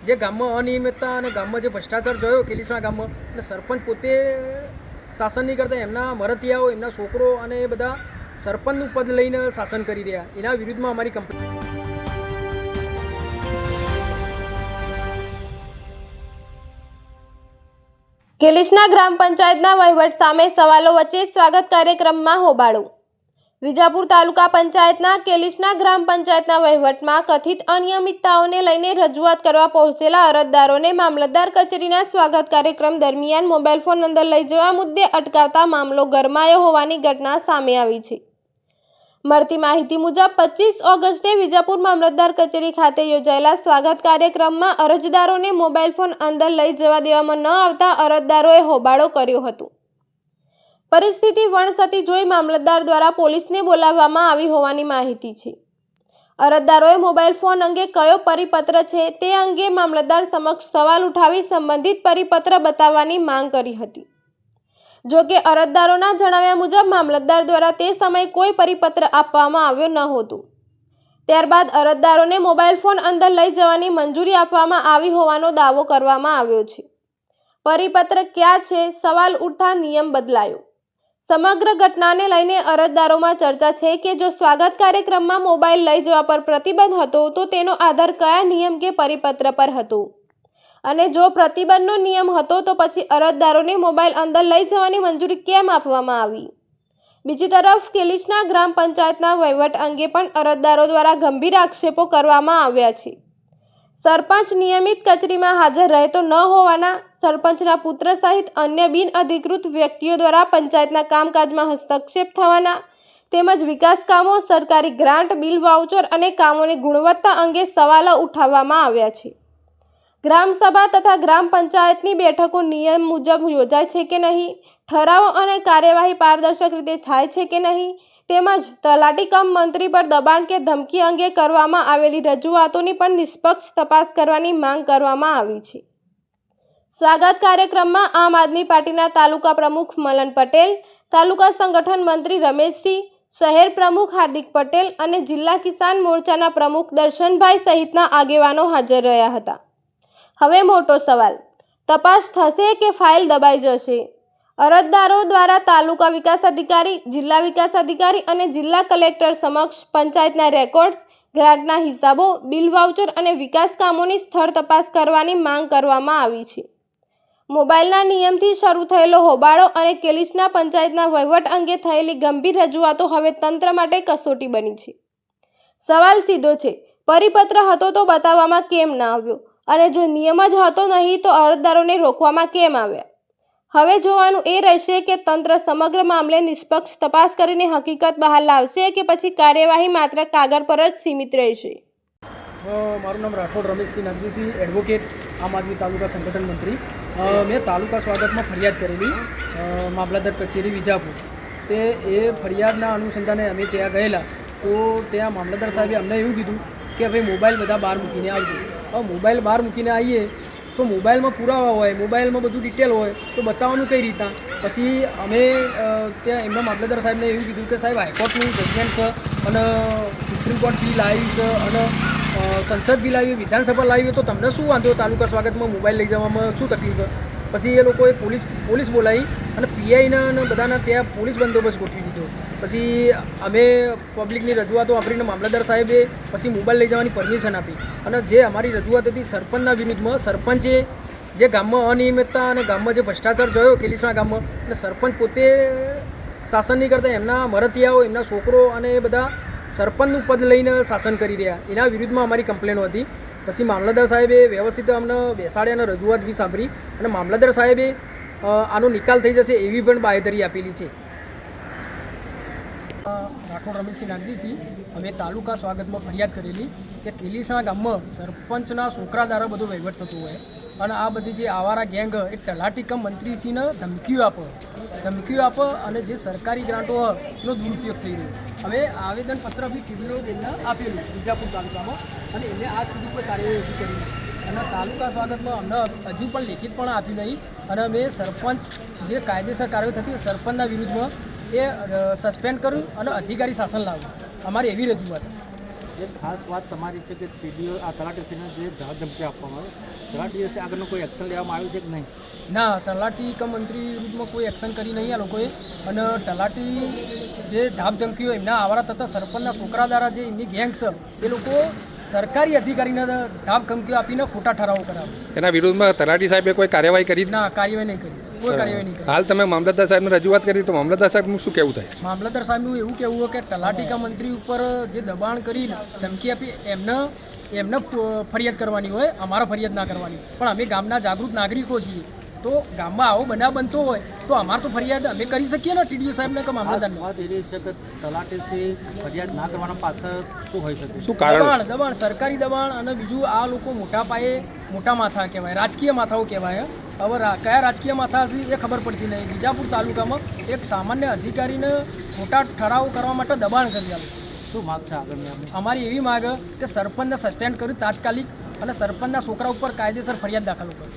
જે ગામમાં અનિયમિતતા અને ગામમાં જે ભ્રષ્ટાચાર જોયો કેલીસણા ગામમાં અને સરપંચ પોતે શાસન નહીં કરતા, એમના મરતિયાઓ, એમના છોકરો અને એ બધા સરપંચનું પદ લઈને શાસન કરી રહ્યા, એના વિરુદ્ધમાં અમારી કંપની કેલીસણા ગ્રામ પંચાયતના વહીવટ સામે સવાલો વચ્ચે સ્વાગત કાર્યક્રમમાં હોબાળો. વિજાપુર તાલુકા પંચાયતના કેલીસણા ગ્રામ પંચાયતના વહીવટમાં કથિત અનિયમિતતાઓને લઈને રજૂઆત કરવા પહોંચેલા અરજદારોને મામલતદાર કચેરીના સ્વાગત કાર્યક્રમ દરમિયાન મોબાઈલ ફોન અંદર લઈ જવા મુદ્દે અટકાવતા મામલો ગરમાયો હોવાની ઘટના સામે આવી છે. મળતી માહિતી મુજબ 25 ઓગસ્ટે વિજાપુર મામલતદાર કચેરી ખાતે યોજાયેલા સ્વાગત કાર્યક્રમમાં અરજદારોને મોબાઈલ ફોન અંદર લઈ જવા દેવામાં ન આવતા અરજદારોએ હોબાળો કર્યો હતો. પરિસ્થિતિ વણસતી જોઈ મામલતદાર દ્વારા પોલીસને બોલાવવામાં આવી હોવાની માહિતી છે. અરજદારોએ મોબાઈલ ફોન અંગે કયો પરિપત્ર છે તે અંગે મામલતદાર સમક્ષ સવાલ ઉઠાવી સંબંધિત પરિપત્ર બતાવવાની માંગ કરી હતી. જો કે અરજદારોના જણાવ્યા મુજબ મામલતદાર દ્વારા તે સમયે કોઈ પરિપત્ર આપવામાં આવ્યો ન હતો. ત્યારબાદ અરજદારોને મોબાઈલ ફોન અંદર લઈ જવાની મંજૂરી આપવામાં આવી હોવાનો દાવો કરવામાં આવ્યો છે. પરિપત્ર ક્યાં છે? સવાલ ઉઠતા નિયમ બદલાયો. સમગ્ર ઘટનાને લઈને અરજદારોમાં ચર્ચા છે કે જો સ્વાગત કાર્યક્રમમાં મોબાઈલ લઈ જવા પર પ્રતિબંધ હતો તો તેનો આધાર કયા નિયમ કે પરિપત્ર પર હતો, અને જો પ્રતિબંધનો નિયમ હતો તો પછી અરજદારોને મોબાઈલ અંદર લઈ જવાની મંજૂરી કેમ આપવામાં આવી? બીજી તરફ કેલીસણા ગ્રામ પંચાયતના વહીવટ અંગે પણ અરજદારો દ્વારા ગંભીર આક્ષેપો કરવામાં આવ્યા છે. સરપંચ નિયમિત કચેરીમાં હાજર રહેતો ન હોવાના, સરપંચના પુત્ર સહિત અન્ય બિનઅધિકૃત વ્યક્તિઓ દ્વારા પંચાયતના કામકાજમાં હસ્તક્ષેપ થવાના, તેમજ વિકાસ કામો, સરકારી ગ્રાન્ટ, બિલ વાઉચર અને કામોની ગુણવત્તા અંગે સવાલો ઉઠાવવામાં આવ્યા છે. ગ્રામસભા તથા ગ્રામ પંચાયતની બેઠકો નિયમ મુજબ યોજાય છે કે નહીં, ઠરાવો અને કાર્યવાહી પારદર્શક રીતે થાય છે કે નહીં, તેમજ તલાટી કમ મંત્રી પર દબાણ કે ધમકી અંગે કરવામાં આવેલી રજૂઆતોની પણ નિષ્પક્ષ તપાસ કરવાની માંગ કરવામાં આવી છે. સ્વાગત કાર્યક્રમમાં આમ આદમી પાર્ટીના તાલુકા પ્રમુખ મલન પટેલ, તાલુકા સંગઠન મંત્રી રમેશસિંહ, શહેર પ્રમુખ હાર્દિક પટેલ અને જિલ્લા કિસાન મોરચાના પ્રમુખ દર્શનભાઈ સહિતના આગેવાનો હાજર રહ્યા હતા. હવે મોટો સવાલ, તપાસ થશે કે ફાઇલ દબાઈ જશે? અરજદારો દ્વારા તાલુકા વિકાસ અધિકારી, જિલ્લા વિકાસ અધિકારી અને જિલ્લા કલેક્ટર સમક્ષ પંચાયતના રેકોર્ડ્સ, ગ્રાન્ટના હિસાબો, બિલ વાઉચર અને વિકાસ કામોની સ્થળ તપાસ કરવાની માંગ કરવામાં આવી છે. મોબાઈલના નિયમથી શરૂ થયેલો હોબાળો અને કેલીસણા પંચાયતના વહીવટ અંગે થયેલી ગંભીર રજૂઆતો હવે તંત્ર માટે કસોટી બની છે. સવાલ સીધો છે, પરિપત્ર હતો તો બતાવવામાં કેમ ના આવ્યો, અને જો નિયમ જ હતો નહીં તો અરજદારોને રોકવામાં કેમ આવ્યા? હવે જોવાનું એ રહેશે કે તંત્ર સમગ્ર મામલે નિષ્પક્ષ તપાસ કરીને હકીકત બહાર લાવશે કે પછી કાર્યવાહી માત્ર કાગળ પર જ સીમિત રહેશે. મારું નામ રાઠોડ રમેશસિંહ નાગજીસિંહ, એડવોકેટ, આમ આદમી તાલુકા સંગઠન મંત્રી. મેં તાલુકા સ્વાગતમાં ફરિયાદ કરેલી મામલતદાર કચેરી વિજાપુર. તે એ ફરિયાદના અનુસંધાને અમે ત્યાં ગયેલા તો ત્યાં મામલતદાર સાહેબે અમને એવું કીધું કે ભાઈ મોબાઈલ બધા બહાર મૂકીને આવજો. હવે મોબાઈલ બહાર મૂકીને આવીએ તો મોબાઈલમાં પુરાવા હોય, મોબાઈલમાં બધું ડિટેલ હોય તો બતાવવાનું કઈ રીતના? પછી અમે ત્યાં એમના મામલતદાર સાહેબને એવું કીધું કે સાહેબ હાઈકોર્ટનું જજમેન્ટ છે અને સુપ્રીમ કોર્ટ બિલ આવી છે અને સંસદ બિલ આવી, વિધાનસભા લાવી, તો તમને શું વાંધો તાલુકા સ્વાગતમાં મોબાઈલ લઈ જવામાં શું તકલીફ? પછી એ લોકોએ પોલીસ બોલાવી અને પીઆઈના અને બધાના ત્યાં પોલીસ બંદોબસ્ત ગોઠવી દીધો. પછી અમે પબ્લિકની રજૂઆતો વાપરીને મામલતદાર સાહેબે પછી મોબાઈલ લઈ જવાની પરમિશન આપી. અને જે અમારી રજૂઆત હતી સરપંચના વિરુદ્ધમાં, સરપંચે જે ગામમાં અનિયમિતતા અને ગામમાં જે ભ્રષ્ટાચાર જોયો કેલીસણા ગામમાં, અને સરપંચ પોતે શાસન નહીં કરતા, એમના મરતિયાઓ, એમના છોકરો અને એ બધા સરપંચનું પદ લઈને શાસન કરી રહ્યા, એના વિરુદ્ધમાં અમારી કમ્પ્લેનો હતી. પછી મામલતદાર સાહેબે વ્યવસ્થિત અમને બેસાડ્યા અને રજૂઆત બી સાંભળી અને મામલતદાર સાહેબે આનો નિકાલ થઈ જશે એવી પણ બાંહેધરી આપેલી છે. રાઠોડ રમેશસિંહ નાગજીસિંહ, અમે તાલુકા સ્વાગતમાં ફરિયાદ કરેલી કે કેલીસણા ગામમાં સરપંચના છોકરા દ્વારા બધો વહીવટ થતો હોય અને આ બધી જે આવારા ગેંગ એ તલાટી કમ મંત્રીશ્રીને ધમકીઓ આપે અને જે સરકારી ગ્રાન્ટોનો દુરુપયોગ થઈ રહ્યો. હવે આવેદનપત્ર બી ટીડીઓ બેનને આપેલું વિજાપુર તાલુકામાં અને એમને આજ સુધી કોઈ કાર્યવાહી હજુ કરી નથી અને તાલુકા સ્વાગતમાં અમને હજુ પણ લેખિત પણ આપ્યું નહીં. અને અમે સરપંચ જે કાયદેસર કાર્યવાહી થતી સરપંચના વિરુદ્ધમાં એ સસ્પેન્ડ કર્યું અને અધિકારી શાસન લાવ્યું. અમારી એવી રજૂઆત. એક ખાસ વાત તમારી છે કે ટીડીઓ આ તલાટીશ્રીને જે ધમકી આપવામાં આવે તલાટી દિવસે આગળનું કોઈ એક્શન લેવામાં આવ્યું છે કે નહીં? ના, તલાટી કે મંત્રી વિરુદ્ધમાં કોઈ એક્શન કરી નહીં આ લોકોએ. અને તલાટી જે ધામધમકીઓ એમના આવારા થતા સરપંચના છોકરા દ્વારા જે એમની ગેંગ છે એ લોકો સરકારી અધિકારીને ધામધમકીઓ આપીને ખોટા ઠરાવો કરાવે. એના વિરોધમાં તલાટી સાહેબે કોઈ કાર્યવાહી કરી? ના, કાર્યવાહી નહીં કરી, કોઈ કાર્યવાહી નહીં કરી. હાલ તમે મામલતદાર સાહેબને રજૂઆત કરી તો મામલતદાર સાહેબનું શું કહેવું થાય? મામલતદાર સાહેબનું એવું કહેવું હોય કે તલાટી કા મંત્રી ઉપર જે દબાણ કરીને ધમકી આપી એમને ફરિયાદ કરવાની હોય, અમારે ફરિયાદ ના કરવાની. પણ અમે ગામના જાગૃત નાગરિકો છીએ, તો ગામમાં આવો બનાવ બનતો હોય તો અમારે તો ફરિયાદ અમે કરી શકીએ ને TDO સાહેબને કે મામલતદારને. વાત એવી છે કે તલાટીથી ફરિયાદ ના કરવાના પાછળ શું હોઈ શકે? શું કારણ? દબાણ, સરકારી દબાણ. અને બીજું આ લોકો મોટા પાયે મોટા માથા કહેવાય, રાજકીય માથાઓ કહેવાય. હવે કયા રાજકીય માથા છે એ ખબર પડતી નહીં. વિજાપુર તાલુકામાં એક સામાન્ય અધિકારીને ખોટા ઠરાવો કરવા માટે દબાણ કરી આપ્યું. શું માગ છે આગળની આપણી? અમારી એવી માગ કે સરપંચને સસ્પેન્ડ કર્યું તાત્કાલિક, અને સરપંચના છોકરા ઉપર કાયદેસર ફરિયાદ દાખલ કરો.